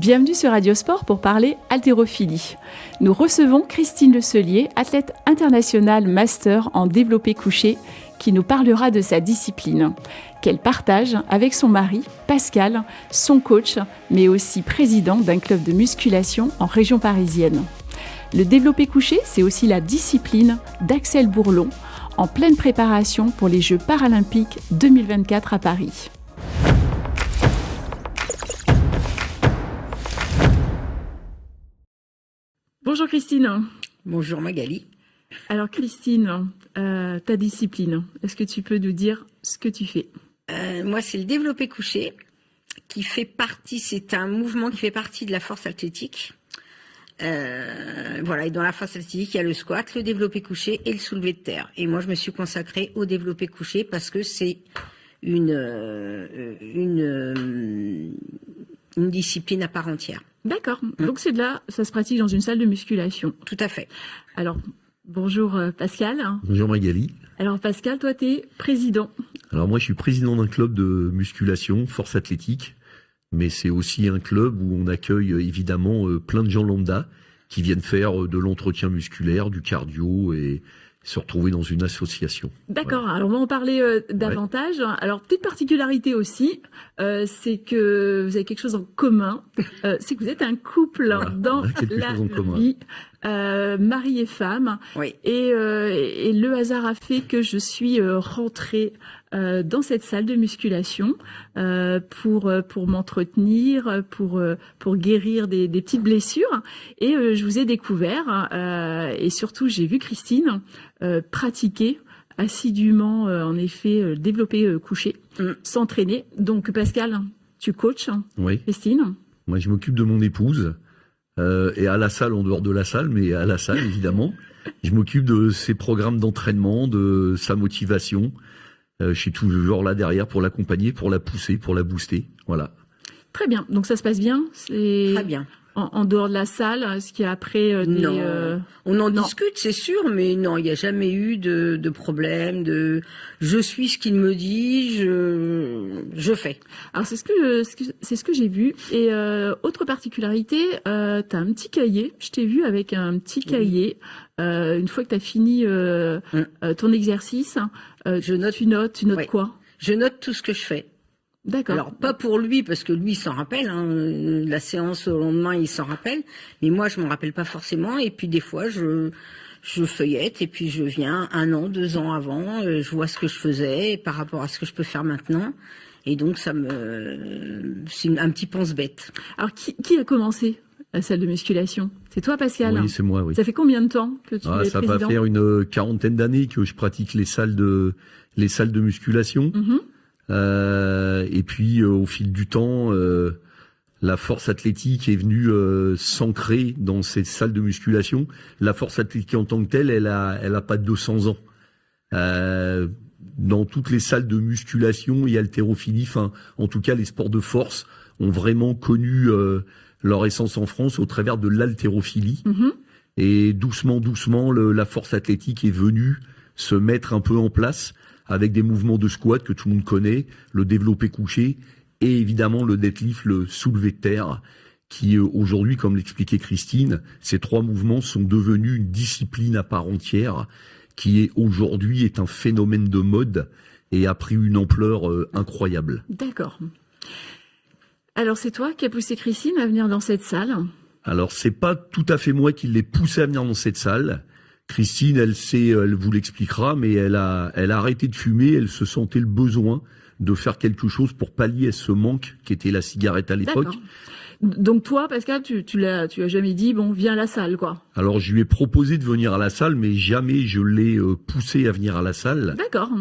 Bienvenue sur Radio Sport pour parler haltérophilie. Nous recevons Christine Le Cellier, athlète internationale master en développé couché, qui nous parlera de sa discipline, qu'elle partage avec son mari, Pascal, son coach, mais aussi président d'un club de musculation en région parisienne. Le développé couché, c'est aussi la discipline d'Axel Bourlon, en pleine préparation pour les Jeux paralympiques 2024 à Paris. Bonjour Christine. Bonjour Magali. Alors Christine, ta discipline, est-ce que tu peux nous dire ce que tu fais ? Moi, c'est le développé couché qui fait partie, c'est un mouvement qui fait partie de la force athlétique. Voilà, et dans la force athlétique, il y a le squat, le développé couché et le soulevé de terre. Et moi, je me suis consacrée au développé couché parce que c'est une discipline à part entière. D'accord. Donc c'est de là, ça se pratique dans une salle de musculation. Tout à fait. Alors, bonjour Pascal. Bonjour Magali. Alors Pascal, toi tu es président. Alors moi je suis président d'un club de musculation, force athlétique, mais c'est aussi un club où on accueille évidemment plein de gens lambda qui viennent faire de l'entretien musculaire, du cardio et se retrouver dans une association. D'accord, Voilà. alors on va en parler davantage. Ouais. Alors, petite particularité aussi, c'est que vous avez quelque chose en commun, c'est que vous êtes un couple Voilà, dans la vie, mari et femme. Oui. Et le hasard a fait que je suis rentrée dans cette salle de musculation pour m'entretenir, pour guérir des petites blessures. Et je vous ai découvert et surtout j'ai vu Christine pratiquer assidûment, en effet, développer couché, s'entraîner. Donc Pascal, tu coaches Oui. Christine. Moi je m'occupe de mon épouse et à la salle, en dehors de la salle, mais à la salle évidemment. Je m'occupe de ses programmes d'entraînement, de sa motivation. Je suis toujours là derrière pour l'accompagner, pour la pousser, pour la booster. Voilà. Très bien. Donc ça se passe bien. C'est Très bien. En dehors de la salle, est-ce qu'il y a après des... Non, on en discute, c'est sûr, mais non, il n'y a jamais eu de problème. Je suis ce qu'il me dit, je fais. Alors c'est ce que j'ai vu. Et autre particularité, t'as un petit cahier. Je t'ai vu avec un petit cahier. Une fois que t'as fini ton exercice, tu notes Oui. quoi ? Je note tout ce que je fais. D'accord. Alors, pas pour lui, parce que lui, il s'en rappelle. La séance au lendemain, il s'en rappelle. Mais moi, je m'en rappelle pas forcément. Et puis, des fois, je feuillette et puis je viens 1 an, 2 ans avant. Je vois ce que je faisais par rapport à ce que je peux faire maintenant. Et donc, c'est un petit pense-bête. Alors, qui a commencé la salle de musculation ? C'est toi, Pascal ? Oui, c'est moi, oui. Ça fait combien de temps que tu es Ça président ? va faire une 40aine d'années que je pratique les salles de musculation. Et puis au fil du temps, la force athlétique est venue s'ancrer dans ces salles de musculation. La force athlétique en tant que telle, elle a pas 200 ans. Dans toutes les salles de musculation et haltérophilie, en tout cas les sports de force, ont vraiment connu leur essence en France au travers de l'haltérophilie. Et doucement, la force athlétique est venue se mettre un peu en place avec des mouvements de squat que tout le monde connaît, le développé couché et évidemment le deadlift, le soulevé de terre, qui aujourd'hui, comme l'expliquait Christine, ces 3 mouvements sont devenus une discipline à part entière qui aujourd'hui est un phénomène de mode et a pris une ampleur incroyable. D'accord. Alors c'est toi qui as poussé Christine à venir dans cette salle ? Alors c'est pas tout à fait moi qui l'ai poussée à venir dans cette salle. Christine, elle vous l'expliquera, mais elle a arrêté de fumer, elle se sentait le besoin de faire quelque chose pour pallier à ce manque qui était la cigarette à l'époque. D'accord. Donc toi, Pascal, tu as jamais dit, bon, viens à la salle, quoi. Alors je lui ai proposé de venir à la salle, mais jamais je l'ai poussé à venir à la salle. D'accord.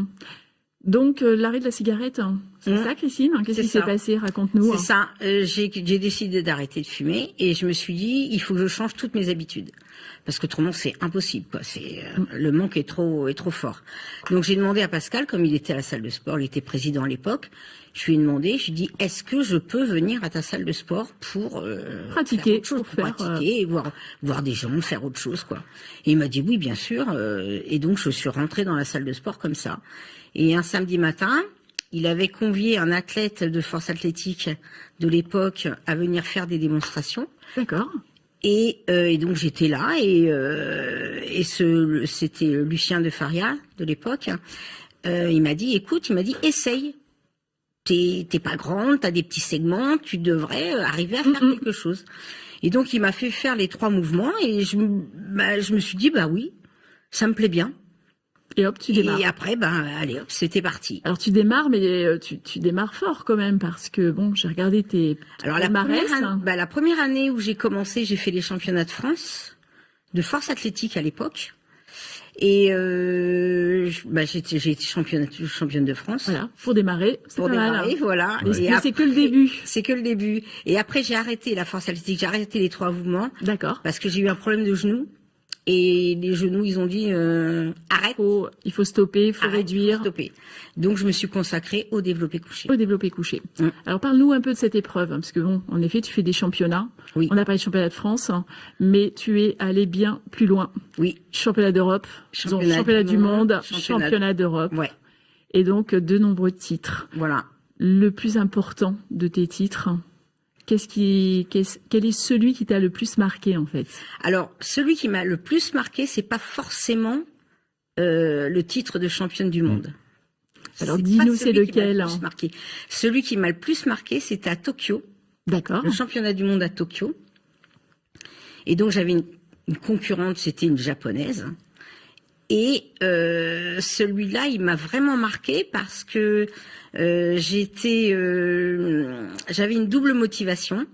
Donc l'arrêt de la cigarette, c'est ça, Christine ? Qu'est-ce qui s'est passé ? Raconte-nous. C'est ça. J'ai décidé d'arrêter de fumer et je me suis dit, il faut que je change toutes mes habitudes. Parce que autrement, c'est impossible, quoi. Le manque est trop fort. Donc, j'ai demandé à Pascal, comme il était à la salle de sport, il était président à l'époque, je lui ai demandé, je lui ai dit, est-ce que je peux venir à ta salle de sport pour pratiquer, pratiquer, voir des gens, faire autre chose, quoi. Et il m'a dit oui, bien sûr. Et donc, je suis rentrée dans la salle de sport comme ça. Et un samedi matin, il avait convié un athlète de force athlétique de l'époque à venir faire des démonstrations. D'accord. Et donc j'étais là c'était Lucien de Faria de l'époque. Il m'a dit, écoute, essaye. T'es pas grande, t'as des petits segments, tu devrais arriver à faire quelque chose. Et donc il m'a fait faire les 3 mouvements et je me suis dit, bah oui, ça me plaît bien. Et hop, tu démarres. Et après, allez hop, c'était parti. Alors tu démarres, mais tu démarres fort quand même, parce que bon, j'ai regardé tes palmarès. La première année où j'ai commencé, j'ai fait les championnats de France de force athlétique à l'époque. Et j'ai été championne de France. Voilà, pour démarrer, c'est pas mal. Voilà. Mais c'est que le début. C'est que le début. Et après, j'ai arrêté la force athlétique, j'ai arrêté les 3 mouvements. D'accord. Parce que j'ai eu un problème de genou. Et les genoux, ils ont dit arrête. Il faut stopper, il faut réduire. Faut stopper. Donc je me suis consacrée au développé couché. Au développé couché. Alors parle-nous un peu de cette épreuve, parce que bon, en effet, tu fais des championnats. Oui. On a parlé de championnat de France, mais tu es allé bien plus loin. Oui. Championnat d'Europe, championnat du monde, championnat d'Europe. Ouais. Et donc de nombreux titres. Voilà. Le plus important de tes titres, quel est celui qui t'a le plus marqué en fait? Alors, celui qui m'a le plus marqué, c'est pas forcément le titre de championne du monde. Alors dis-nous, c'est lequel? Celui qui m'a le plus marqué, c'était à Tokyo. D'accord. Le championnat du monde à Tokyo. Et donc j'avais une concurrente, c'était une japonaise. Et celui-là, il m'a vraiment marqué parce que j'avais une double motivation,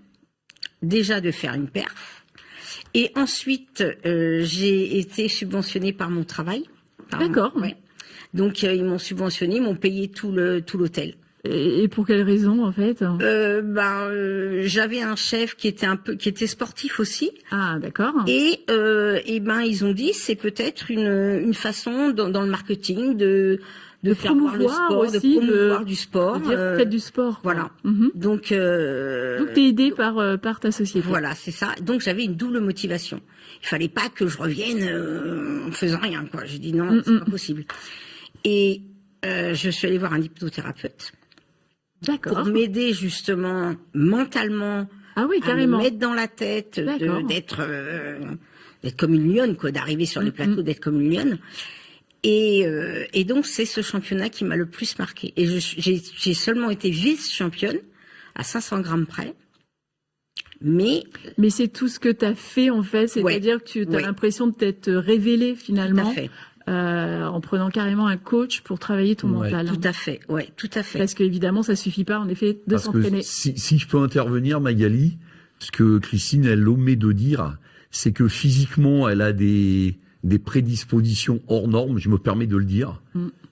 déjà de faire une perf, et ensuite j'ai été subventionnée par mon travail. D'accord. Ouais. Donc ils m'ont subventionné, ils m'ont payé tout l'hôtel. Et pour quelle raison en fait? J'avais un chef qui était sportif aussi. Ah d'accord. Et ils ont dit c'est peut-être une façon dans le marketing de faire voir le sport, aussi, de promouvoir du sport. Faites du sport. Voilà. Donc t'es aidé par ta société. Voilà, c'est ça. Donc j'avais une double motivation. Il fallait pas que je revienne en faisant rien, quoi. J'ai dit non, c'est pas possible. Et je suis allée voir un hypnothérapeute. D'accord. Pour m'aider justement mentalement à me mettre dans la tête d'être comme une lionne, quoi, d'arriver sur les plateaux, d'être comme une lionne. Et donc c'est ce championnat qui m'a le plus marqué. Et j'ai seulement été vice-championne à 500 grammes près. Mais c'est tout ce que tu as fait en fait, c'est-à-dire que tu as l'impression de t'être révélée finalement. Tout à fait. En prenant carrément un coach pour travailler ton mental. Tout à fait, tout à fait. Parce qu'évidemment, ça suffit pas, en effet, de s'entraîner. Si je peux intervenir, Magali, ce que Christine, elle omet de dire, c'est que physiquement, elle a des prédispositions hors normes, je me permets de le dire.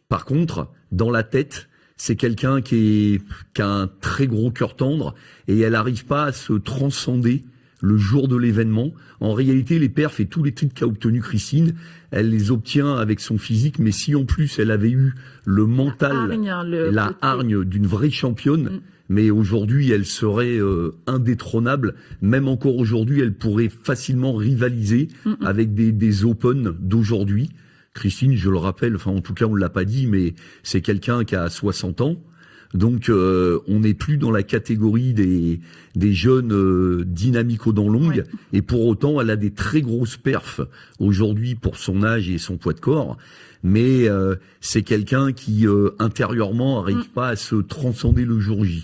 Par contre, dans la tête, c'est quelqu'un qui a un très gros cœur tendre et elle n'arrive pas à se transcender le jour de l'événement. En réalité, les perfs et tous les titres qu'a obtenu Christine, elle les obtient avec son physique, mais si en plus elle avait eu le mental, la hargne d'une vraie championne, mais aujourd'hui elle serait indétrônable. Même encore aujourd'hui, elle pourrait facilement rivaliser avec des Open d'aujourd'hui. Christine, je le rappelle, enfin en tout cas on l'a pas dit, mais c'est quelqu'un qui a 60 ans. Donc on n'est plus dans la catégorie des jeunes dynamiques aux dents longues, et pour autant elle a des très grosses perfs aujourd'hui pour son âge et son poids de corps, mais c'est quelqu'un qui intérieurement n'arrive pas à se transcender le jour J.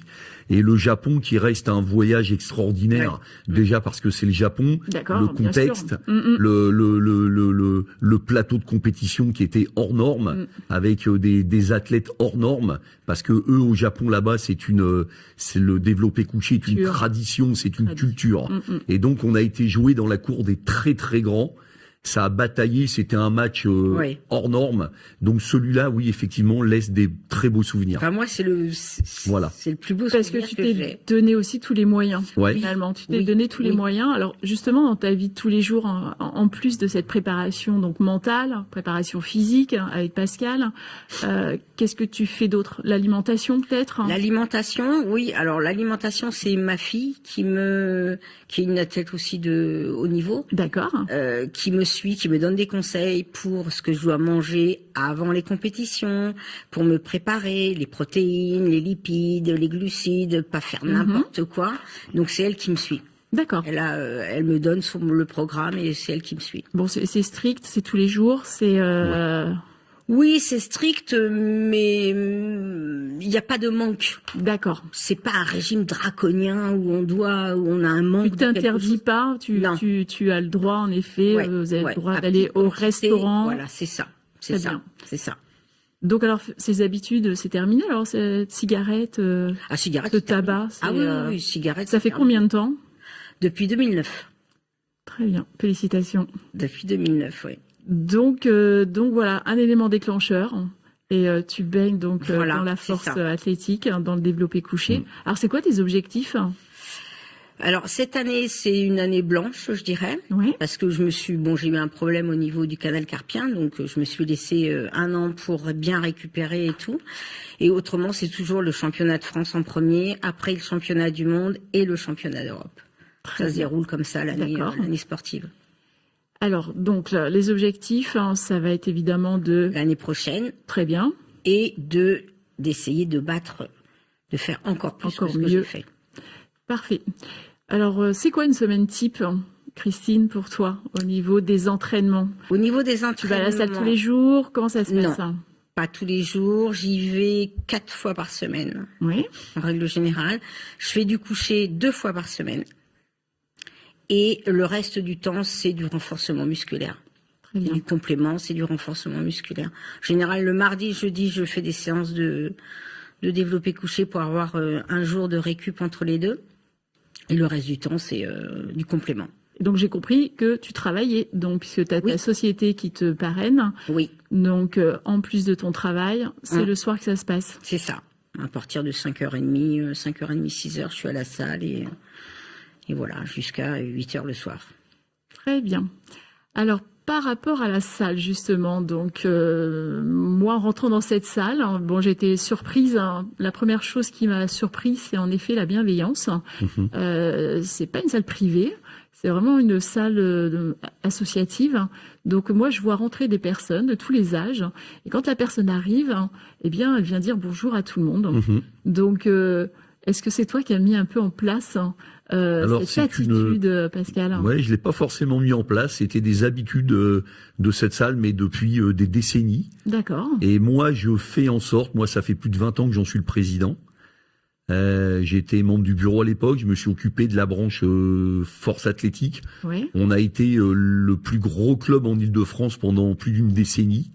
Et le Japon qui reste un voyage extraordinaire, déjà parce que c'est le Japon, le contexte, le plateau de compétition qui était hors norme, avec des athlètes hors normes, parce que eux au Japon là-bas c'est le développé couché est une tradition, c'est une culture. Et donc on a été joué dans la cour des très très grands. Ça a bataillé, c'était un match hors norme. Donc celui-là, oui, effectivement, laisse des très beaux souvenirs. Enfin, moi, c'est le plus beau souvenir. Parce que tu t'es donné aussi tous les moyens, finalement. Tu t'es donné tous les moyens. Alors, justement, dans ta vie de tous les jours, en plus de cette préparation donc mentale, préparation physique avec Pascal, qu'est-ce que tu fais d'autre? L'alimentation, peut-être? L'alimentation, oui. Alors, l'alimentation, c'est ma fille qui est une athlète aussi de haut niveau. D'accord. Qui me suis, qui me donne des conseils pour ce que je dois manger avant les compétitions, pour me préparer, les protéines, les lipides, les glucides, pas faire n'importe quoi. Donc c'est elle qui me suit. D'accord. Elle me donne le programme et c'est elle qui me suit. Bon, c'est strict, c'est tous les jours, c'est... Oui, c'est strict, mais il n'y a pas de manque. D'accord. C'est pas un régime draconien où on a un manque. Tu t'interdis pas, tu as le droit, en effet, vous avez le droit d'aller au restaurant. Voilà, c'est ça. C'est ça. Bien. C'est ça. Donc alors, ces habitudes, c'est terminé alors, cigarette, cigarette, de tabac. Oui, cigarette. Ça fait combien de temps? Depuis 2009. Très bien, félicitations. Depuis 2009, oui. Donc voilà, un élément déclencheur. Et tu baignes donc dans la force athlétique, dans le développé couché. Alors c'est quoi tes objectifs? Alors cette année, c'est une année blanche, je dirais, parce que j'ai eu un problème au niveau du canal carpien, donc je me suis laissé 1 an pour bien récupérer et tout. Et autrement, c'est toujours le championnat de France en premier, après le championnat du monde et le championnat d'Europe. Ça se déroule comme ça l'année sportive. Alors, donc, les objectifs, ça va être évidemment l'année prochaine. Très bien. Et d'essayer de faire encore plus que ce que j'ai fait. Parfait. Alors, c'est quoi une semaine type, Christine, pour toi, au niveau des entraînements? Au niveau des entraînements. Tu vas à la salle tous les jours? Comment ça se passe? Non, pas tous les jours. J'y vais 4 fois par semaine. Oui. En règle générale. Je fais du coucher 2 fois par semaine. Et le reste du temps, c'est du renforcement musculaire. Très bien. Du complément, c'est du renforcement musculaire. En général, le mardi, jeudi, je fais des séances de développé couché pour avoir un jour de récup entre les deux. Et le reste du temps, c'est du complément. Donc j'ai compris que tu travaillais, donc puisque tu as ta société qui te parraine. Oui. Donc en plus de ton travail, c'est le soir que ça se passe. C'est ça. À partir de 5h30, 6h, je suis à la salle et voilà, jusqu'à 8h le soir. Très bien. Alors, par rapport à la salle, justement, donc, moi, en rentrant dans cette salle, j'étais surprise. La première chose qui m'a surprise, c'est en effet la bienveillance. C'est pas une salle privée, c'est vraiment une salle associative. Donc, moi, je vois rentrer des personnes de tous les âges. Et quand la personne arrive, eh bien, elle vient dire bonjour à tout le monde. Donc, est-ce que c'est toi qui as mis un peu en place cette attitude, Pascal? Ouais, je l'ai pas forcément mis en place. C'était des habitudes de cette salle, mais depuis des décennies. D'accord. Et moi, je fais en sorte. Moi, ça fait plus de 20 ans que j'en suis le président. J'étais membre du bureau à l'époque. Je me suis occupé de la branche force athlétique. Oui. On a été le plus gros club en Île-de-France pendant plus d'une décennie,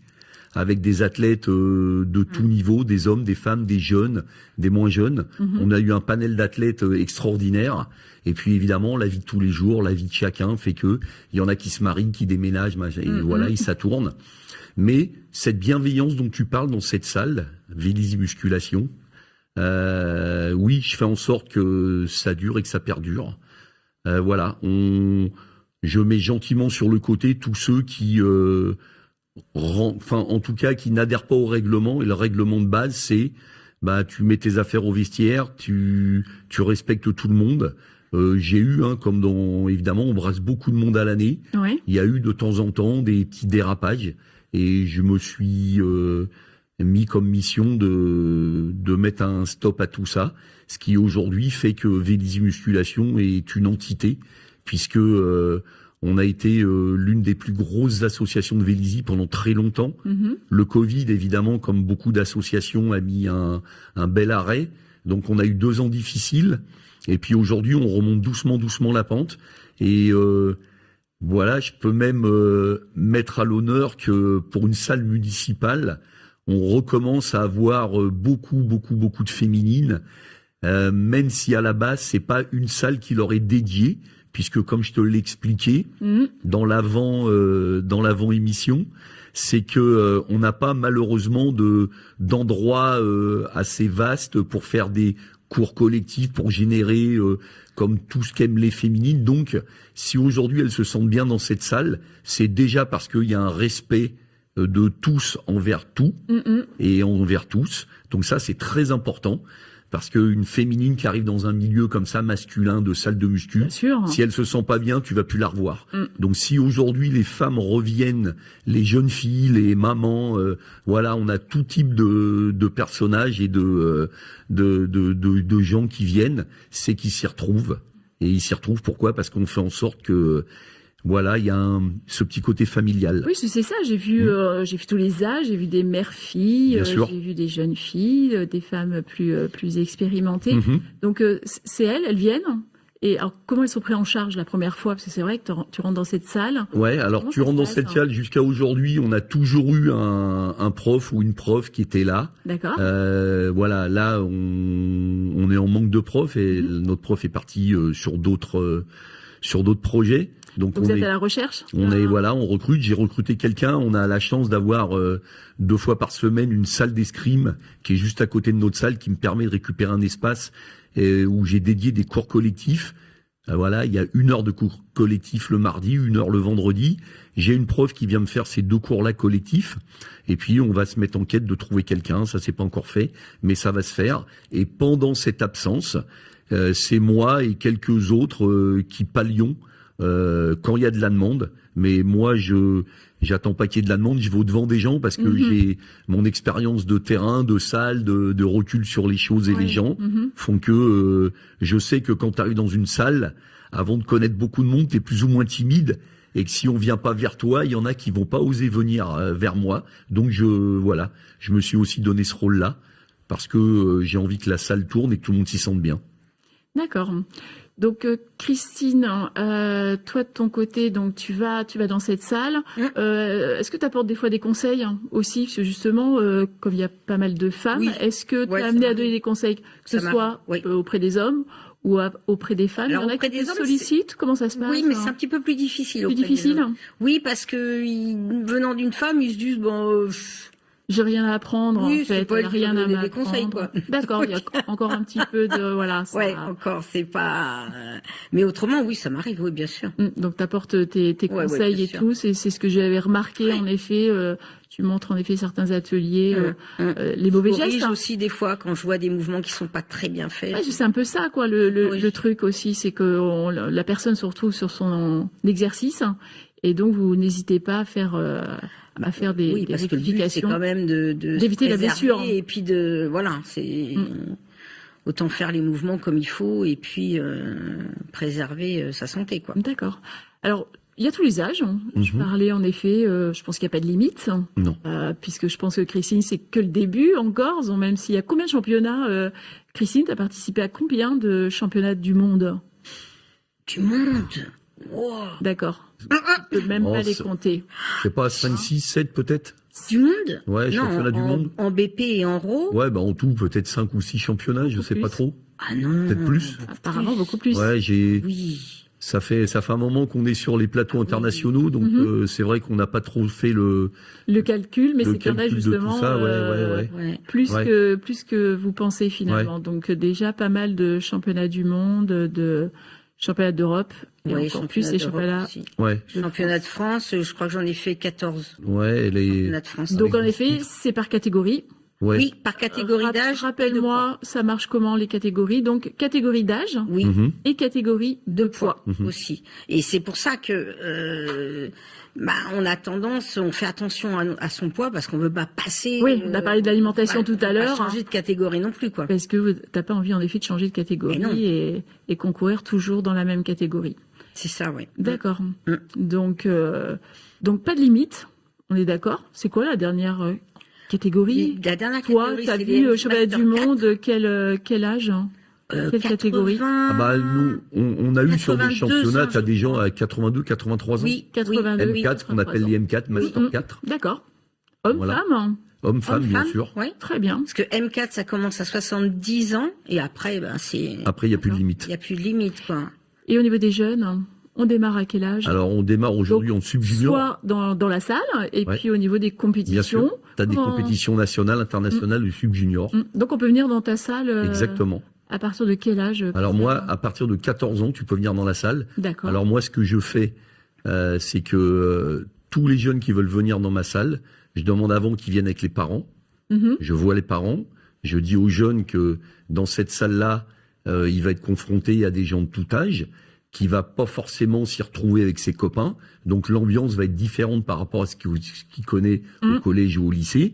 avec des athlètes de tout niveau, des hommes, des femmes, des jeunes, des moins jeunes. On a eu un panel d'athlètes extraordinaire. Et puis évidemment, la vie de tous les jours, la vie de chacun fait que il y en a qui se marient, qui déménagent, et voilà, et ça tourne. Mais cette bienveillance dont tu parles dans cette salle, Vélizy Musculation, oui, je fais en sorte que ça dure et que ça perdure. Voilà, je mets gentiment sur le côté tous ceux qui en tout cas, qui n'adhèrent pas au règlement. Et le règlement de base, c'est, tu mets tes affaires au vestiaire, tu respectes tout le monde. J'ai eu, évidemment, on brasse beaucoup de monde à l'année. Ouais. Il y a eu de temps en temps des petits dérapages. Et je me suis mis comme mission de mettre un stop à tout ça. Ce qui aujourd'hui fait que Vélizy Musculation est une entité, puisque on a été l'une des plus grosses associations de Vélizy pendant très longtemps. Le Covid, évidemment, comme beaucoup d'associations, a mis un bel arrêt. Donc on a eu 2 ans difficiles. Et puis aujourd'hui, on remonte doucement la pente. Et voilà, je peux même mettre à l'honneur que pour une salle municipale, on recommence à avoir beaucoup de féminines. Même si à la base, c'est pas une salle qui leur est dédiée, puisque comme je te l'ai expliqué dans l'avant émission, c'est que on n'a pas malheureusement d'endroits assez vastes pour faire des cours collectifs, pour générer comme tout ce qu'aiment les féminines. Donc, si aujourd'hui elles se sentent bien dans cette salle, c'est déjà parce qu'il y a un respect de tous envers tout et envers tous. Donc ça, c'est très important. Parce qu'une féminine qui arrive dans un milieu comme ça, masculin, de salle de muscu, Bien sûr. si elle se sent pas bien, tu vas plus la revoir. Mm. Donc si aujourd'hui les femmes reviennent, les jeunes filles, les mamans, voilà, on a tout type de personnages et de gens qui viennent, c'est qu'ils s'y retrouvent. Et ils s'y retrouvent pourquoi? Parce qu'on fait en sorte que voilà, il y a ce petit côté familial. Oui, c'est ça. J'ai vu tous les âges. J'ai vu des mères-filles, Bien sûr. j'ai vu des jeunes filles, des femmes plus expérimentées. Mhm. Donc c'est elles viennent. Et alors comment elles sont prises en charge la première fois? Parce que c'est vrai que tu rentres dans cette salle. Ouais, alors Comment tu ça rentres se dans passe, cette salle jusqu'à aujourd'hui, on a toujours eu un prof ou une prof qui était là. D'accord. Voilà, là on est en manque de profs et notre prof est parti sur d'autres projets. Donc Vous on êtes est à la recherche? voilà, on recrute. J'ai recruté quelqu'un. On a la chance d'avoir 2 fois par semaine une salle d'escrime qui est juste à côté de notre salle, qui me permet de récupérer un espace où j'ai dédié des cours collectifs. Voilà, il y a 1 heure de cours collectifs le mardi, 1 heure le vendredi. J'ai une prof qui vient me faire ces 2 cours-là collectifs. Et puis, on va se mettre en quête de trouver quelqu'un. Ça, c'est pas encore fait, mais ça va se faire. Et pendant cette absence, c'est moi et quelques autres qui pallions quand il y a de la demande. Mais moi, j'attends pas qu'il y ait de la demande. Je vais au-devant des gens parce que j'ai mon expérience de terrain, de salle, de recul sur les choses et les gens font que je sais que quand tu arrives dans une salle, avant de connaître beaucoup de monde, tu es plus ou moins timide. Et que si on vient pas vers toi, il y en a qui vont pas oser venir vers moi. Donc je me suis aussi donné ce rôle-là parce que j'ai envie que la salle tourne et que tout le monde s'y sente bien. D'accord. Donc Christine, toi de ton côté, donc tu vas dans cette salle. Est-ce que tu apportes des fois des conseils aussi, parce que justement, comme il y a pas mal de femmes, Oui. est-ce que tu Ouais, es amené ça à donner des conseils, que ce Ça soit m'arrive, auprès des hommes ou auprès des femmes? Alors, Il y en a auprès qui des te hommes, sollicitent. Comment ça se passe? Oui, mais c'est un petit peu plus difficile. Plus auprès des difficile. hommes. Oui, parce que venant d'une femme, ils se disent bon. J'ai rien à apprendre, Oui, en c'est fait. pas Il y a rien lui qui va à donner des m'apprendre. conseils, quoi. D'accord, il y a encore un petit peu de, voilà. Ça... Ouais, encore, c'est pas. Mais autrement, oui, ça m'arrive, oui, bien sûr. Donc, t'apportes tes Ouais, conseils bien et sûr. tout. C'est ce que j'avais remarqué, en effet. Tu montres, en effet, certains ateliers, les mauvais Je corrige gestes. aussi des fois quand je vois des mouvements qui sont pas très bien faits. Ouais, c'est un peu ça, quoi. Le Oui. truc aussi, c'est que la personne se retrouve sur son exercice. Et donc, vous n'hésitez pas à faire des, Oui, des parce que le but, c'est rectifications. quand même d'éviter la se blessure. préserver et puis voilà, c'est autant faire les mouvements comme il faut et puis préserver sa santé, quoi. D'accord. Alors, il y a tous les âges. Je parlais, en effet, je pense qu'il n'y a pas de limite. Non. Puisque je pense que Christine, c'est que le début encore. Même s'il y a combien de championnats, Christine, tu as participé à combien de championnats du monde? Du monde. Wow. D'accord. Je peux même pas les compter. Je sais pas, 5, 6, 7 peut-être. Du monde? Ouais, Non, championnat du monde. En BP et en RAW? Ouais, bah en tout peut-être 5 ou 6 championnats, je sais pas plus. trop. Ah non. Peut-être plus. Apparemment, beaucoup plus. Ouais, Oui. ça fait un moment qu'on est sur les plateaux internationaux, donc c'est vrai qu'on n'a pas trop fait le calcul, mais le c'est qu'il y en a calcul de justement tout ça, ouais. Ouais. plus Ouais. que vous pensez finalement. Donc déjà pas mal de championnats du monde, de championnats d'Europe, et Ouais, encore plus les d'Europe championnats. aussi. Ouais, Championnat de France, je crois que j'en ai fait 14. ouais, Championnat de France. Donc en Avec effet, c'est par catégorie. ouais. Oui, par catégorie d'âge. Rappelle-moi, ça marche comment les catégories? Donc catégorie d'âge Oui. et catégorie de poids. Aussi. Et c'est pour ça que on a tendance, on fait attention à son poids parce qu'on veut pas passer. Oui, on a parlé de l'alimentation tout à faut l'heure. Pas changer de catégorie non plus, quoi. Parce que t'as pas envie en effet de changer de Mais non. catégorie et concourir toujours dans la même catégorie. C'est ça, oui. D'accord. Donc pas de limite. On est d'accord. C'est quoi la dernière catégorie? La dernière Toi, catégorie, t'as c'est vu les championnat du Master monde, quel âge? 4, Quelle catégorie? 80, Ah bah nous, on a eu sur des 82, championnats, t'as je des gens à 82, 83 ans. Oui, 82, oui, M4, ce qu'on appelle les M4, Master 4. D'accord. Homme, Voilà. femme. Hommes-femmes, bien Homme-femme, sûr. ouais. Très bien. Parce que M4, ça commence à 70 ans et après, c'est. Après, il n'y a plus de Il limite. n'y a plus de limite, quoi. Et au niveau des jeunes, on démarre à quel âge? Alors, on démarre aujourd'hui en sub-junior. Soit dans la salle, et Ouais. puis au niveau des Bien compétitions. sûr. Tu as des Comment- compétitions nationales, internationales, de sub-junior. Donc on peut venir dans ta salle Exactement. à partir de quel âge? Alors moi, à partir de 14 ans, tu peux venir dans la salle. D'accord. Alors moi, ce que je fais, c'est que tous les jeunes qui veulent venir dans ma salle, je demande avant qu'ils viennent avec les parents. Je vois les parents, Je dis aux jeunes que dans cette salle-là, il va être confronté à des gens de tout âge, qui va pas forcément s'y retrouver avec ses copains. Donc l'ambiance va être différente par rapport à ce qu'il connaît au collège ou au lycée.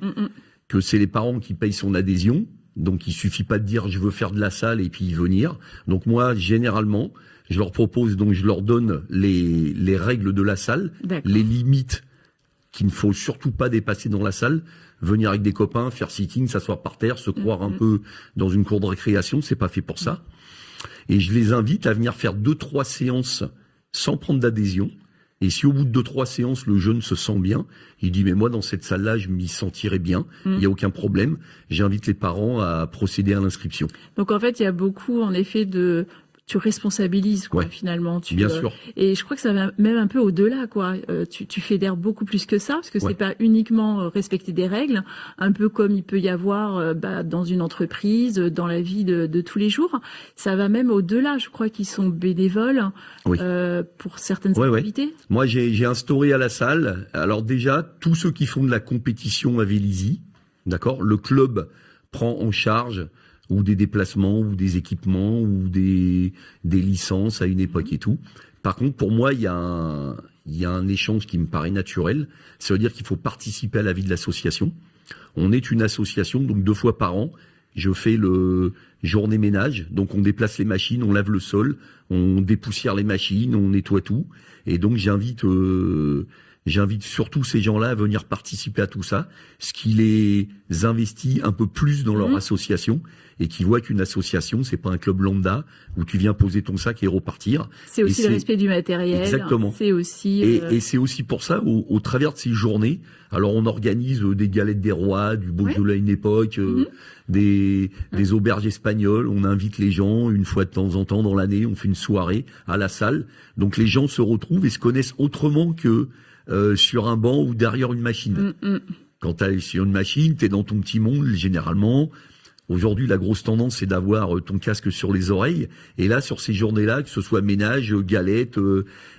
Que c'est les parents qui payent son adhésion. Donc il suffit pas de dire je veux faire de la salle et puis y venir. Donc moi, généralement, je leur propose, donc je leur donne les règles de la salle, les limites qu'il ne faut surtout pas dépasser dans la salle. Venir avec des copains, faire sitting, s'asseoir par terre, se croire un peu dans une cour de récréation, c'est pas fait pour ça. Et je les invite à venir faire 2-3 séances sans prendre d'adhésion. Et si au bout de 2-3 séances, le jeune se sent bien, il dit mais moi dans cette salle-là, je m'y sentirais bien, il n'y a aucun problème. J'invite les parents à procéder à l'inscription. Donc en fait, il y a beaucoup en effet tu responsabilises quoi, finalement. Bien sûr. Et je crois que ça va même un peu au-delà quoi. Tu fédères beaucoup plus que ça parce que c'est pas uniquement respecter des règles, un peu comme il peut y avoir dans une entreprise, dans la vie de tous les jours. Ça va même au-delà. Je crois qu'ils sont bénévoles pour certaines activités. Moi, j'ai instauré à la salle. Alors déjà, tous ceux qui font de la compétition à Vélizy, d'accord, le club prend en charge ou des déplacements, ou des équipements, ou des licences à une époque et tout. Par contre, pour moi, il y a un échange qui me paraît naturel. Ça veut dire qu'il faut participer à la vie de l'association. On est une association, donc 2 fois par an, je fais le journée ménage. Donc on déplace les machines, on lave le sol, on dépoussière les machines, on nettoie tout. Et donc j'invite surtout ces gens-là à venir participer à tout ça, ce qui les investit un peu plus dans leur association et qui voit qu'une association, c'est pas un club lambda où tu viens poser ton sac et repartir. C'est aussi le respect du matériel. Exactement. C'est aussi et c'est aussi pour ça, au travers de ces journées, alors on organise des galettes des rois, du Beaujolais à une époque, des auberges espagnoles. On invite les gens une fois de temps en temps dans l'année. On fait une soirée à la salle. Donc les gens se retrouvent et se connaissent autrement que sur un banc ou derrière une machine. Quand tu es sur une machine, tu es dans ton petit monde, généralement. Aujourd'hui, la grosse tendance, c'est d'avoir ton casque sur les oreilles. Et là, sur ces journées-là, que ce soit ménage, galette,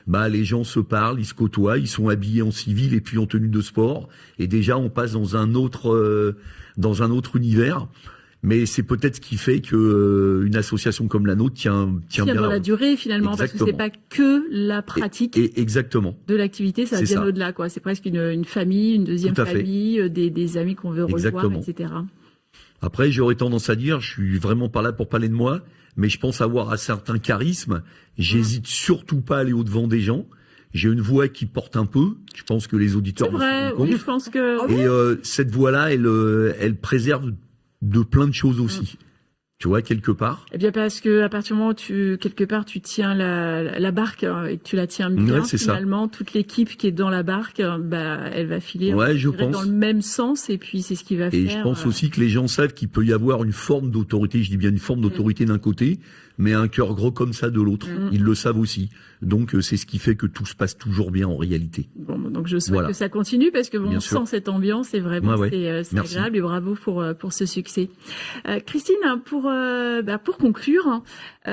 les gens se parlent, ils se côtoient, ils sont habillés en civil et puis en tenue de sport. Et déjà, on passe dans un autre univers. Mais c'est peut-être ce qui fait que une association comme la nôtre tient bien dans la durée finalement. Exactement. Parce que c'est pas que la pratique exactement. de l'activité, ça va bien au-delà quoi. C'est presque une famille, une deuxième famille, des amis qu'on veut revoir, etc. Après, j'aurais tendance à dire, je suis vraiment pas là pour parler de moi, mais je pense avoir un certain charisme. J'hésite surtout pas à aller au-devant des gens. J'ai une voix qui porte un peu. Je pense que les auditeurs se rendent compte. Oui, je pense que. Et cette voix-là, elle préserve de plein de choses aussi. Tu vois, quelque part. Eh bien, parce que à partir du moment où tu tiens la barque et que tu la tiens bien, finalement, toute l'équipe qui est dans la barque, elle va filer dans le même sens et puis c'est ce qui va faire. Et je pense aussi que les gens savent qu'il peut y avoir une forme d'autorité, je dis bien une forme d'autorité d'un côté, mais un cœur gros comme ça de l'autre. Ils le savent aussi. Donc c'est ce qui fait que tout se passe toujours bien en réalité. Bon, donc je souhaite que ça continue parce que on sent cette ambiance et vraiment c'est agréable et bravo pour ce succès. Christine, pour conclure et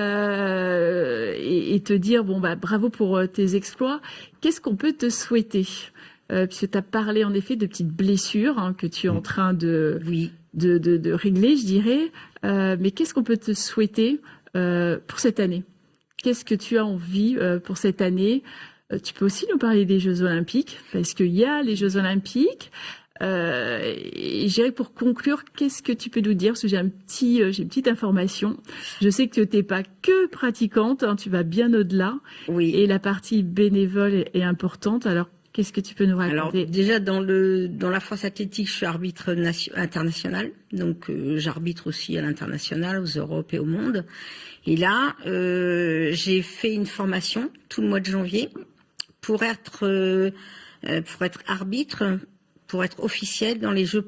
te dire bravo pour tes exploits, qu'est-ce qu'on peut te souhaiter puisque tu as parlé en effet de petites blessures que tu es en train de régler, je dirais, mais qu'est-ce qu'on peut te souhaiter pour cette année? Qu'est-ce que tu as envie pour cette année? Tu peux aussi nous parler des Jeux Olympiques, parce qu'il y a les Jeux Olympiques. Et je dirais pour conclure, qu'est-ce que tu peux nous dire? Parce que j'ai une petite information. Je sais que tu n'es pas que pratiquante, tu vas bien au-delà. Oui. Et la partie bénévole est importante. Alors, qu'est-ce que tu peux nous raconter? Alors déjà dans la force athlétique, je suis arbitre international, donc j'arbitre aussi à l'international, aux Europes et au monde. Et là, j'ai fait une formation tout le mois de janvier pour être arbitre, pour être officiel dans les Jeux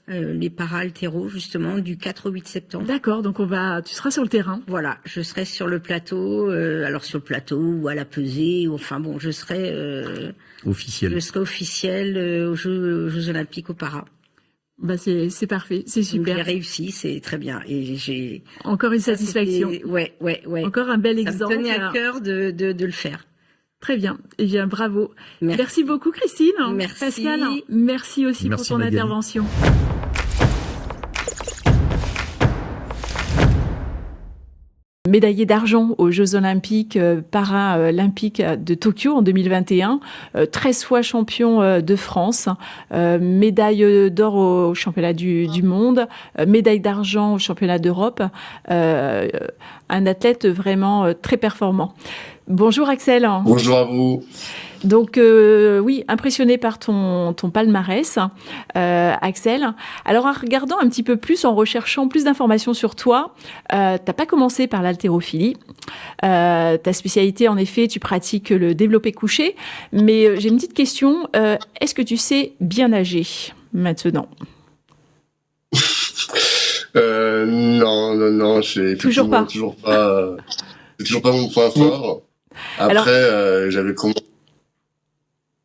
les para-altéro justement du 4 au 8 septembre. D'accord, donc tu seras sur le terrain. Voilà, je serai sur le plateau, alors sur le plateau ou à la pesée, je serai officiel. Je serai officiel aux Jeux Olympiques au para. C'est parfait, c'est super. J'ai réussi, c'est très bien. Et j'ai encore une satisfaction. Ouais. Encore un bel exemple. Ça me tenait à cœur de le faire. Très bien. Eh bien, bravo. Merci beaucoup, Christine. Merci. Pascal, merci aussi pour ton intervention. Médaillé d'argent aux Jeux Olympiques paralympiques de Tokyo en 2021, 13 fois champion de France, médaille d'or au championnat du monde, médaille d'argent au championnat d'Europe, un athlète vraiment très performant. Bonjour Axel. Bonjour à vous. Donc oui, impressionné par ton palmarès, Axel. Alors en regardant un petit peu plus, en recherchant plus d'informations sur toi, t'as pas commencé par l'haltérophilie. Ta spécialité, en effet, tu pratiques le développé couché. Mais j'ai une petite question. Est-ce que tu sais bien nager maintenant? Non, Toujours pas. C'est toujours pas mon point fort. Après, j'avais commencé.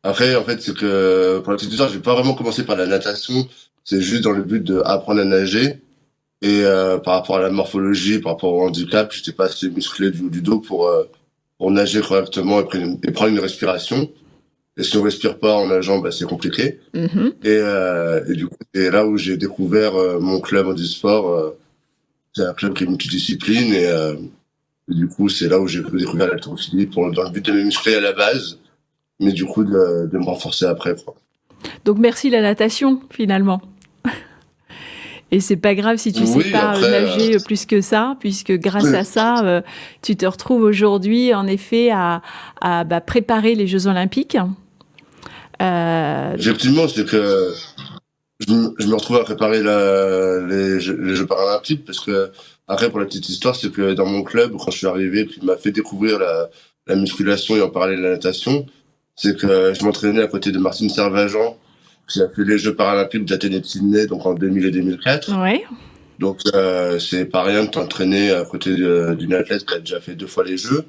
Après, en fait, c'est que pour la petite histoire, j'ai pas vraiment commencé par la natation. C'est juste dans le but d'apprendre à nager. Et par rapport à la morphologie, par rapport au handicap, j'étais pas assez musclé du dos pour nager correctement et prendre une respiration. Et si on respire pas en nageant, bah, c'est compliqué. Mm-hmm. Et du coup, c'est là où j'ai découvert mon club handisport. C'est un club qui est multidiscipline et du coup, c'est là où j'ai découvert l'haltérophilie dans le but de me muscler à la base, mais du coup de me renforcer après, quoi. Donc merci la natation finalement. Et c'est pas grave si tu sais pas nager plus que ça, puisque grâce à ça, tu te retrouves aujourd'hui en effet à préparer les Jeux Olympiques. Effectivement, c'est que je me retrouve à préparer les Jeux paralympiques parce que après, pour la petite histoire, c'est que dans mon club, quand je suis arrivé, qui m'a fait découvrir la musculation et en parler de la natation, c'est que je m'entraînais à côté de Martine Servagent, qui a fait les Jeux paralympiques d'Athènes et de Sydney, donc en 2000 et 2004. Ouais. Donc c'est pas rien de t'entraîner à côté d'une athlète qui a déjà fait 2 fois les Jeux.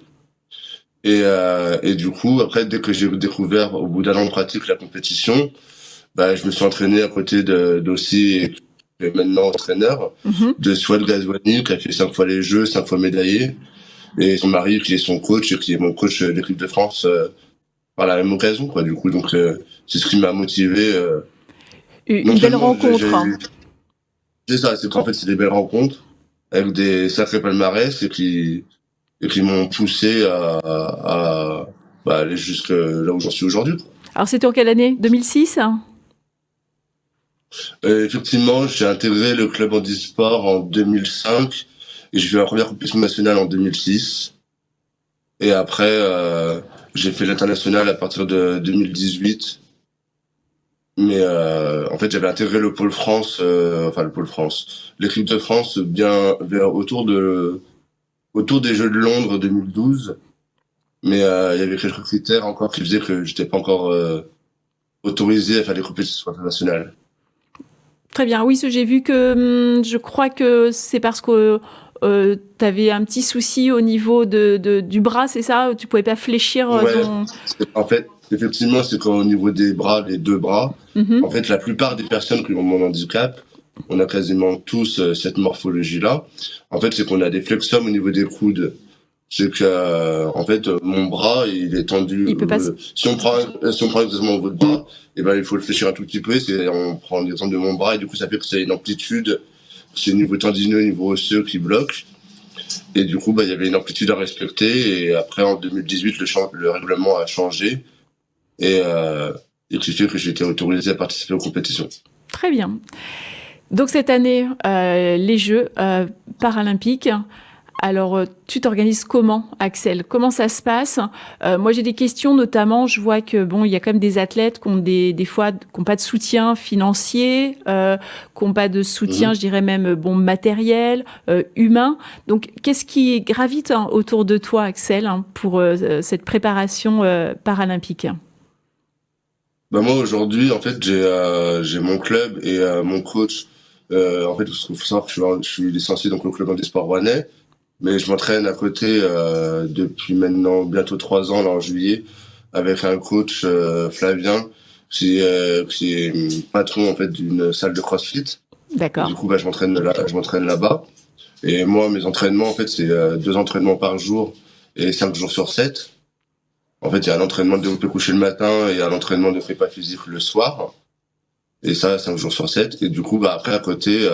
Et du coup, après, dès que j'ai découvert, au bout d'un an de pratique, la compétition, bah, je me suis entraîné à côté d'Ossi, qui est maintenant entraîneur, de Swad Gazwani, qui a fait 5 fois les Jeux, 5 fois médaillé, et son mari, qui est son coach, et qui est mon coach de l'équipe de France, par la même occasion, quoi, du coup. Donc, c'est ce qui m'a motivé. Une belle rencontre. C'est ça, c'est qu'en fait, c'est des belles rencontres, avec des sacrés palmarès, et qui m'ont poussé à aller jusque là où j'en suis aujourd'hui. Alors, c'était en quelle année? 2006? Effectivement, j'ai intégré le club handisport en 2005 et j'ai fait ma première compétition nationale en 2006. Et après, j'ai fait l'international à partir de 2018. Mais en fait, j'avais intégré le pôle France, l'équipe de France bien autour des Jeux de Londres 2012. Mais il y avait quelques critères encore qui faisaient que j'étais pas encore autorisé à faire des compétitions internationales. Très bien. Oui, j'ai vu que je crois que c'est parce que tu avais un petit souci au niveau du bras, c'est ça? Tu pouvais pas fléchir ton... En fait, effectivement, c'est qu'au niveau des bras, les 2 bras, en fait, la plupart des personnes qui ont mon handicap, on a quasiment tous cette morphologie-là. En fait, c'est qu'on a des flexums au niveau des coudes. C'est que, en fait, mon bras, il est tendu. Il peut pas... Si on prend exactement votre bras, et ben, il faut le fléchir un tout petit peu. On prend l'exemple de mon bras, et du coup, ça fait que c'est une amplitude, c'est au niveau tendineux, au niveau osseux qui bloque. Et du coup, il y avait une amplitude à respecter. Et après, en 2018, le règlement a changé. Et qui fait que j'ai été autorisé à participer aux compétitions. Très bien. Donc, cette année, les Jeux paralympiques. Alors, tu t'organises comment, Axel? Comment ça se passe? Moi, j'ai des questions, notamment, je vois que il y a quand même des athlètes qui ont des fois qui n'ont pas de soutien financier, qui n'ont pas de soutien, je dirais même matériel, humain. Donc, qu'est-ce qui gravite autour de toi, Axel, pour cette préparation paralympique? Moi, aujourd'hui, en fait, j'ai mon club et mon coach. En fait, il faut savoir que je suis licencié donc au club handisport rouennais. Mais je m'entraîne à côté depuis maintenant bientôt 3 ans, là, en juillet, avec un coach Flavien, qui est patron en fait d'une salle de CrossFit. D'accord. Et du coup, je m'entraîne là-bas. Et moi, mes entraînements, en fait, c'est 2 entraînements par jour et 5 jours sur 7. En fait, il y a un entraînement de développé couché le matin et un entraînement de prépa physique le soir. Et ça, 5 jours sur 7. Et du coup, après, à côté,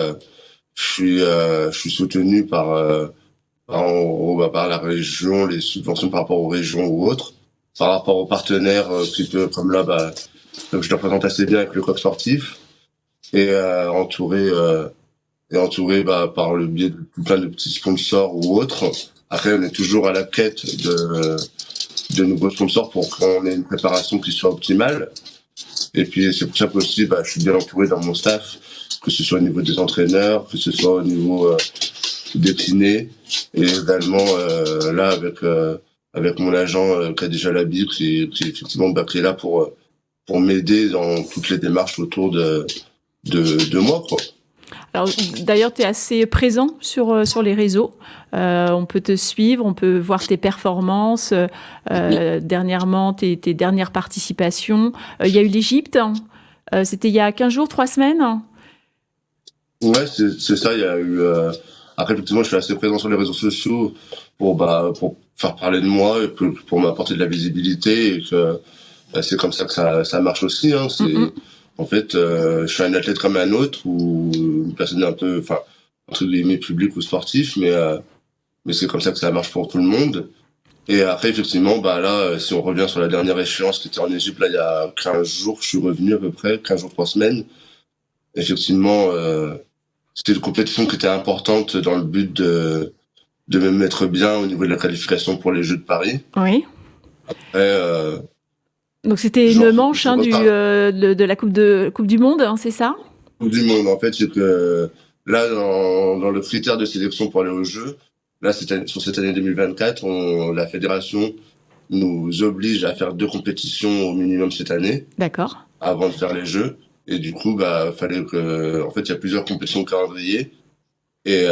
je suis soutenu par par la région, les subventions par rapport aux régions ou autres, par rapport aux partenaires, comme là, donc je le représente assez bien avec le coq sportif, et entouré par le biais de plein de petits sponsors ou autres. Après, on est toujours à la quête de nouveaux sponsors pour qu'on ait une préparation qui soit optimale. Et puis c'est pour ça que aussi, je suis bien entouré dans mon staff, que ce soit au niveau des entraîneurs, que ce soit au niveau des kinés, et également là avec mon agent Khadija Labi, qui effectivement qui est là pour m'aider dans toutes les démarches autour de moi, quoi. Alors, d'ailleurs, tu es assez présent sur les réseaux. On peut te suivre, on peut voir tes performances, dernièrement, tes dernières participations. Il y a eu l'Égypte, c'était il y a 15 jours, 3 semaines. Ouais, c'est ça, il y a eu... Après, effectivement, je suis assez présent sur les réseaux sociaux pour faire parler de moi et pour m'apporter de la visibilité, et que c'est comme ça que ça marche aussi, hein. En fait, je suis un athlète comme un autre, ou une personne un peu, entre guillemets, public ou sportif, mais c'est comme ça que ça marche pour tout le monde. Et après, effectivement, là, si on revient sur la dernière échéance qui était en Égypte, là, il y a 15 jours, je suis revenu à peu près, 15 jours, 3 semaines. Effectivement, c'était une compétition qui était importante dans le but de me mettre bien au niveau de la qualification pour les Jeux de Paris. Oui. Après, donc c'était une manche de la Coupe du Monde, hein, c'est ça? Coupe du Monde, en fait, c'est que là, dans le critère de sélection pour aller aux Jeux, là, sur cette année 2024, la fédération nous oblige à faire 2 compétitions au minimum cette année. D'accord. Avant de faire les Jeux. Et du coup, fallait que, en fait, il y a plusieurs compétitions calendrier. Et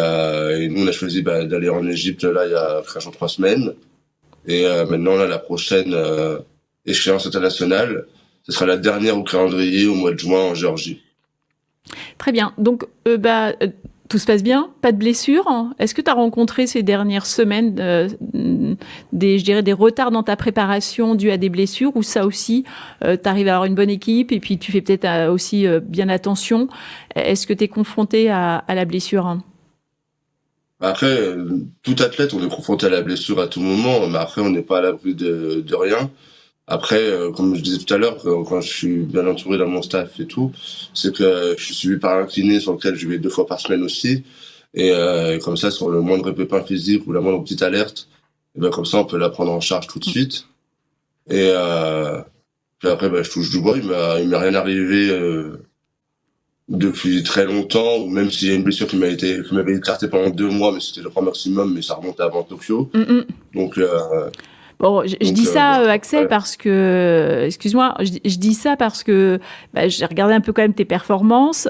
nous, on a choisi d'aller en Égypte, là, il y a 15 jours, 3 semaines. Et maintenant, là, la prochaine échéance internationale, ce sera la dernière au calendrier au mois de juin en Géorgie. Très bien. Donc, tout se passe bien, pas de blessures. Est-ce que tu as rencontré ces dernières semaines des retards dans ta préparation dus à des blessures, ou ça aussi, tu arrives à avoir une bonne équipe et puis tu fais peut-être aussi bien attention? Est-ce que tu es confronté à la blessure? Après, tout athlète, on est confronté à la blessure à tout moment, mais après, on n'est pas à l'abri de rien. Après, comme je disais tout à l'heure, quand je suis bien entouré dans mon staff et tout, c'est que je suis suivi par un kiné sur lequel je vais 2 fois par semaine aussi. Et comme ça, sur le moindre pépin physique ou la moindre petite alerte, et comme ça, on peut la prendre en charge tout de suite. Et puis après, je touche du bois. Il m'est rien arrivé depuis très longtemps, ou même s'il y a une blessure qui m'avait écarté pendant 2 mois, mais c'était le grand maximum, mais ça remonte avant Tokyo. Donc bon, je dis ça, Axel, parce que, excuse-moi, je dis ça parce que j'ai regardé un peu quand même tes performances.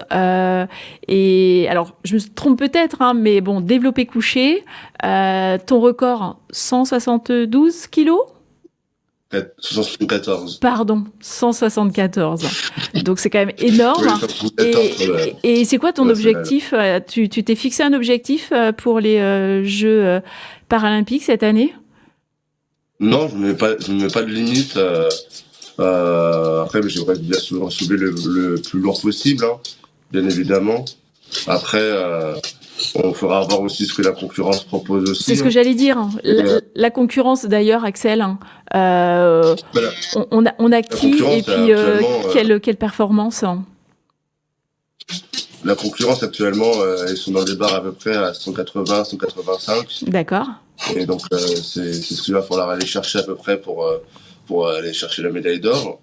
Et alors, je me trompe peut-être, hein, mais bon, développé couché, ton record, 172 kilos 174. Pardon, 174. Donc c'est quand même énorme. Oui, et c'est quoi ton objectif? Tu t'es fixé un objectif pour les Jeux paralympiques cette année? Non, je ne mets pas de limite. Après, j'aimerais bien soulever le plus lourd possible, hein, bien évidemment. Après, on fera voir aussi ce que la concurrence propose aussi. C'est ce que j'allais dire. La concurrence, d'ailleurs, Axel. Voilà. On a qui et puis quelle performance? La concurrence actuellement, ils sont dans des barres à peu près à 180, 185. D'accord. Et donc c'est ce qu'il va falloir aller chercher à peu près pour aller chercher la médaille d'or.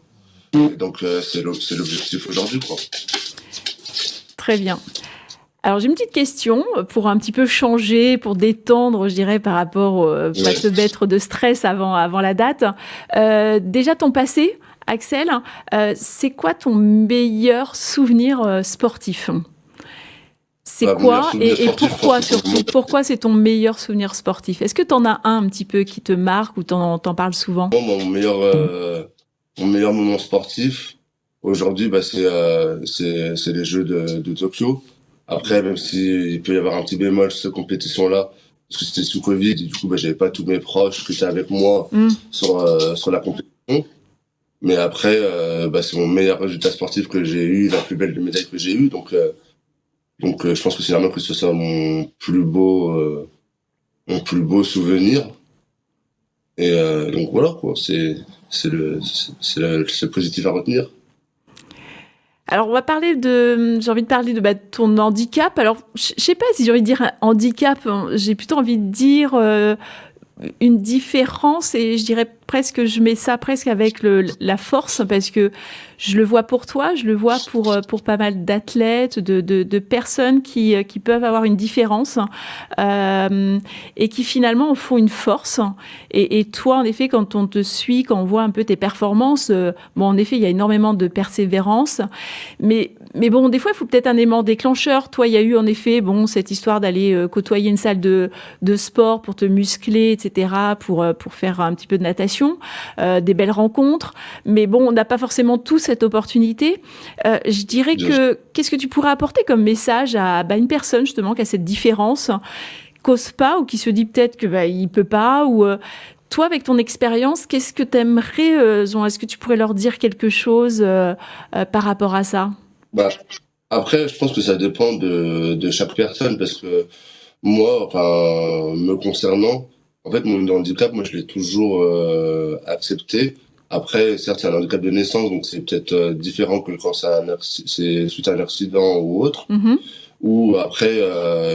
Et donc c'est l'objectif aujourd'hui, quoi. Très bien. Alors j'ai une petite question pour un petit peu changer, pour détendre, je dirais, par rapport pas te mettre de stress avant la date. Déjà ton passé, Axel, c'est quoi ton meilleur souvenir sportif? C'est quoi et pourquoi surtout? Pourquoi c'est ton meilleur souvenir sportif? Est-ce que tu en as un petit peu qui te marque ou t'en parles souvent? Mon meilleur moment sportif aujourd'hui, c'est les Jeux de Tokyo. Après, même s'il peut y avoir un petit bémol sur cette compétition-là, parce que c'était sous Covid, et du coup, j'avais pas tous mes proches qui étaient avec moi sur la compétition. Mais après, c'est mon meilleur résultat sportif que j'ai eu, la plus belle médaille que j'ai eue. Donc, je pense que c'est vraiment que ce soit mon plus beau mon plus beau souvenir. Et donc voilà quoi, c'est le positif à retenir. Alors, j'ai envie de parler de ton handicap. Alors, je sais pas si j'ai envie de dire un handicap, j'ai plutôt envie de dire une différence, et je dirais presque, je mets ça presque avec la force, parce que je le vois pour toi, je le vois pour pas mal d'athlètes, de personnes qui peuvent avoir une différence et qui finalement en font une force. Et toi, en effet, quand on te suit, quand on voit un peu tes performances, bon, en effet, il y a énormément de persévérance, mais bon, des fois, il faut peut-être un aimant déclencheur. Toi, il y a eu en effet, bon, cette histoire d'aller côtoyer une salle de sport pour te muscler, etc., pour faire un petit peu de natation, des belles rencontres. Mais bon, on n'a pas forcément tous cette opportunité. Je dirais que, qu'est-ce que tu pourrais apporter comme message à une personne, justement, qui a cette différence, qu'ose pas, ou qui se dit peut-être que il peut pas, ou toi, avec ton expérience, qu'est-ce que tu aimerais, est-ce que tu pourrais leur dire quelque chose par rapport à ça? Bah, après, je pense que ça dépend de chaque personne, parce que moi, enfin, me concernant, en fait, mon handicap, moi, je l'ai toujours accepté. Après, certes, c'est un handicap de naissance, donc c'est peut-être différent que quand c'est suite à un accident ou autre. Mm-hmm. Ou après,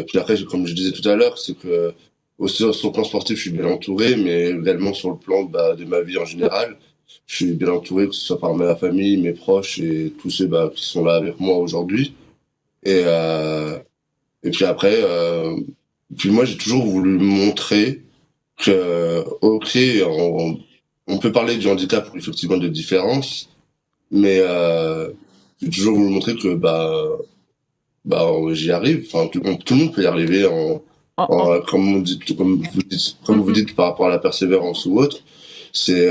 puis après, comme je disais tout à l'heure, c'est que aussi sur le plan sportif, je suis bien entouré, mais également sur le plan de ma vie en général, je suis bien entouré, que ce soit par ma famille, mes proches et tous ceux qui sont là avec moi aujourd'hui. Et puis après, puis moi j'ai toujours voulu montrer que ok, on peut parler du handicap ou effectivement de différence, mais j'ai toujours voulu montrer que j'y arrive. Enfin, tout le monde peut y arriver comme vous dites par rapport à la persévérance ou autre. C'est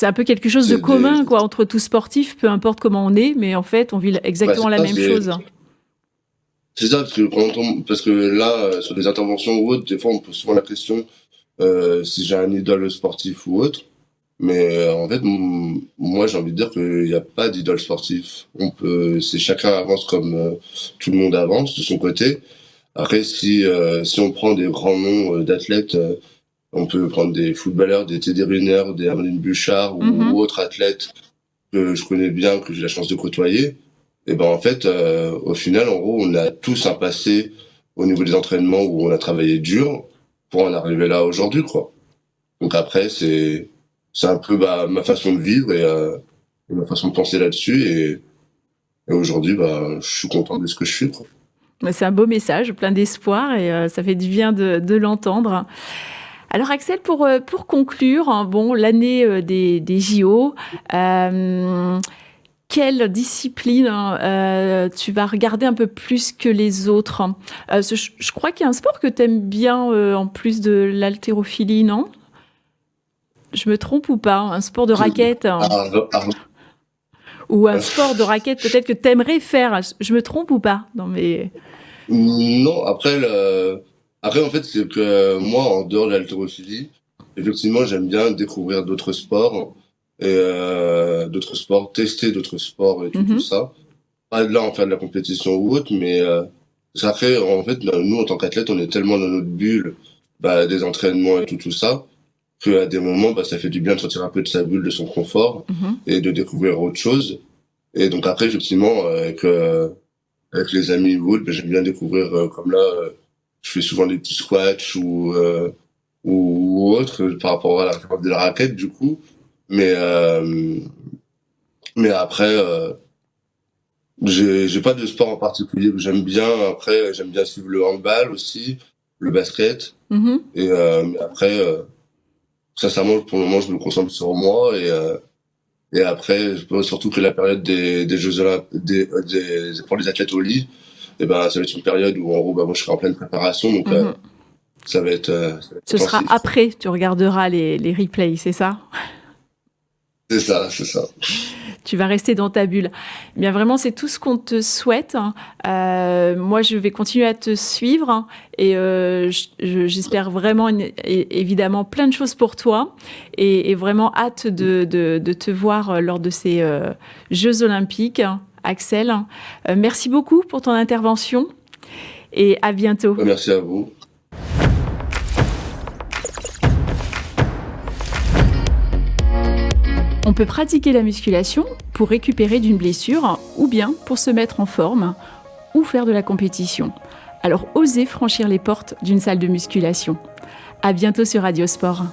un peu quelque chose de commun, quoi, entre tous sportifs, peu importe comment on est, mais en fait, on vit exactement la même chose. C'est ça, parce que là, sur des interventions ou autres, des fois, on me pose souvent la question si j'ai un idole sportif ou autre. Mais en fait, moi, j'ai envie de dire qu'il n'y a pas d'idole sportif. Chacun avance comme tout le monde avance de son côté. Après, si on prend des grands noms d'athlètes, on peut prendre des footballeurs, des Teddy Riner, des Ameline Bouchard ou autres athlètes que je connais bien, que j'ai la chance de côtoyer. Et ben en fait, au final, en gros, on a tous un passé au niveau des entraînements où on a travaillé dur pour en arriver là aujourd'hui, quoi. Donc après, c'est un peu ma façon de vivre et ma façon de penser là-dessus. Et aujourd'hui, je suis content de ce que je suis, quoi. C'est un beau message, plein d'espoir, et ça fait du bien de l'entendre. Alors Axel, pour conclure, bon, l'année des JO, quelle discipline tu vas regarder un peu plus que les autres? Je crois qu'il y a un sport que tu aimes bien en plus de l'haltérophilie, non? Je me trompe ou pas? Un sport de raquette ou un sport de raquette peut-être que tu aimerais faire? Je me trompe ou pas? Non, après, en fait, c'est que moi, en dehors de l'haltérophilie, effectivement, j'aime bien découvrir d'autres sports et tester d'autres sports et tout ça. Pas de là en faire de la compétition ou autre, mais ça fait, en fait, nous, en tant qu'athlètes, on est tellement dans notre bulle, des entraînements et tout ça, qu'à des moments, ça fait du bien de sortir un peu de sa bulle, de son confort et de découvrir autre chose. Et donc après, effectivement, avec les amis ou autres, j'aime bien découvrir, comme là, je fais souvent des petits squats ou autre par rapport à la de la raquette, du coup. Mais après, j'ai pas de sport en particulier que j'aime bien. Après, j'aime bien suivre le handball aussi, le basket. Et mais après, sincèrement, pour le moment, je me concentre sur moi et après, je pense surtout que la période des Jeux Olympiques, pour les athlètes au lit, ça va être une période où en gros, moi, je serai en pleine préparation, donc ça va être. Ce sera après, tu regarderas les replays, c'est ça? C'est ça. Tu vas rester dans ta bulle. Eh bien, vraiment, c'est tout ce qu'on te souhaite. Moi, je vais continuer à te suivre et j'espère vraiment, évidemment, plein de choses pour toi et vraiment hâte de te voir lors de ces Jeux Olympiques. Axel, merci beaucoup pour ton intervention et à bientôt. Merci à vous. On peut pratiquer la musculation pour récupérer d'une blessure ou bien pour se mettre en forme ou faire de la compétition. Alors osez franchir les portes d'une salle de musculation. À bientôt sur Radio Sport.